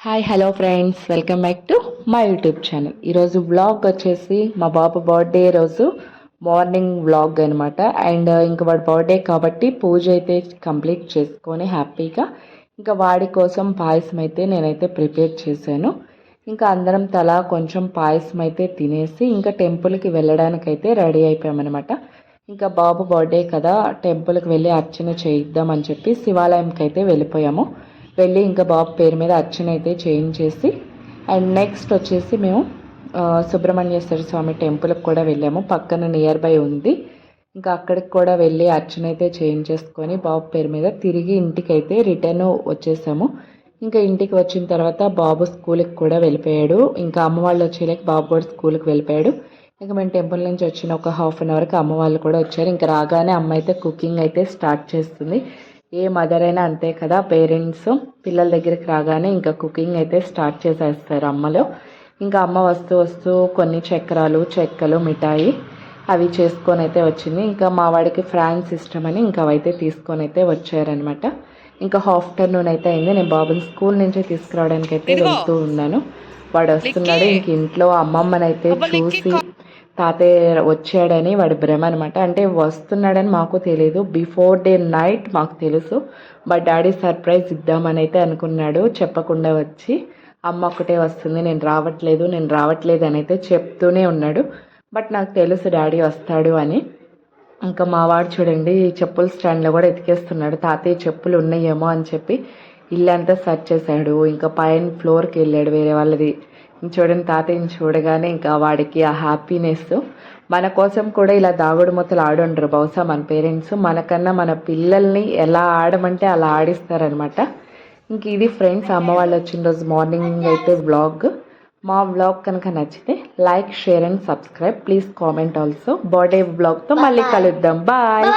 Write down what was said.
Hi hello friends, welcome back to my YouTube channel. ఈరోజు vlog వచ్చేసి మా బాబు birthday రోజు మార్నింగ్ వ్లాగ్ అనమాట. అండ్ ఇంకా వాడి బర్త్డే కాబట్టి పూజ అయితే కంప్లీట్ చేసుకొని హ్యాపీగా ఇంకా వాడి కోసం పాయసం అయితే నేనైతే ప్రిపేర్ చేశాను. ఇంకా అందరం తలా కొంచెం పాయసం అయితే తినేసి ఇంకా టెంపుల్కి వెళ్ళడానికైతే రెడీ అయిపోయామన్నమాట. ఇంకా బాబు బర్త్డే కదా, టెంపుల్కి వెళ్ళి అర్చన చేయిద్దామని చెప్పి శివాలయంకి అయితే వెళ్ళిపోయాము. వెళ్ళి ఇంకా బాబు పేరు మీద అర్చన అయితే చేయించేసి అండ్ నెక్స్ట్ వచ్చేసి మేము సుబ్రహ్మణ్యేశ్వర స్వామి టెంపుల్కి కూడా వెళ్ళాము. పక్కన నియర్ బై ఉంది. ఇంకా అక్కడికి కూడా వెళ్ళి అర్చన అయితే చేయించేసుకొని బాబు పేరు మీద తిరిగి ఇంటికి అయితే రిటర్న్ వచ్చేసాము. ఇంకా ఇంటికి వచ్చిన తర్వాత బాబు స్కూల్కి కూడా వెళ్ళిపోయాడు. ఇంకా అమ్మ వాళ్ళు వచ్చేలాక బాబు కూడా స్కూల్కి వెళ్ళిపోయాడు. ఇంకా మేము టెంపుల్ నుంచి వచ్చిన ఒక హాఫ్ అన్ అవర్కి అమ్మ వాళ్ళు కూడా వచ్చారు. ఇంకా రాగానే అమ్మ అయితే కుకింగ్ అయితే స్టార్ట్ చేస్తుంది. ఏ మదర్ అయినా అంతే కదా, పేరెంట్స్ పిల్లల దగ్గరికి రాగానే ఇంకా కుకింగ్ అయితే స్టార్ట్ చేసేస్తారు అమ్మలో. ఇంకా అమ్మ వస్తూ వస్తూ కొన్ని చక్రాలు, చెక్కలు, మిఠాయి అవి చేసుకొని అయితే వచ్చింది. ఇంకా మా వాడికి ఫ్రాన్స్ ఇష్టమని ఇంకా అవైతే తీసుకొని అయితే వచ్చారనమాట. ఇంకా ఆఫ్టర్నూన్ అయితే అయింది. నేను బాబుని స్కూల్ నుంచి తీసుకురావడానికి అయితే వెళ్తూ ఉన్నాను. వాడు వస్తున్నాడు. ఇంక ఇంట్లో అమ్మమ్మనైతే చూసి తాతయ్య వచ్చాడని వాడి భ్రమ అనమాట. అంటే వస్తున్నాడని మాకు తెలియదు, బిఫోర్ డే నైట్ మాకు తెలుసు. బట్ డాడీ సర్ప్రైజ్ ఇద్దామని అయితే అనుకున్నాడు. చెప్పకుండా వచ్చి అమ్మ ఒక్కటే వస్తుంది, నేను రావట్లేదు అని అయితే చెప్తూనే ఉన్నాడు. బట్ నాకు తెలుసు డాడీ వస్తాడు అని. ఇంకా మా వాడు చూడండి చెప్పుల స్టాండ్లో కూడా ఎతికేస్తున్నాడు, తాతయ్య చెప్పులు ఉన్నాయేమో అని చెప్పి ఇల్లంతా సర్చ్ చేశాడు. ఇంకా పైన ఫ్లోర్కి వెళ్ళాడు వేరే వాళ్ళది. చూడండి తాతయ్యని చూడగానే ఇంకా వాడికి ఆ హ్యాపీనెస్. మన కోసం కూడా ఇలా దాగుడు మూతలు ఆడుండరు బహుశా మన పేరెంట్స్. మనకన్నా మన పిల్లల్ని ఎలా ఆడమంటే అలా ఆడిస్తారనమాట. ఇంక ఇది ఫ్రెండ్స్, అమ్మ వాళ్ళు వచ్చిన రోజు మార్నింగ్ అయితే వ్లాగ్. మా వ్లాగ్ కనుక నచ్చితే like, share and subscribe. Please comment also. Birthday వ్లాగ్తో మళ్ళీ కలుద్దాం. బాయ్.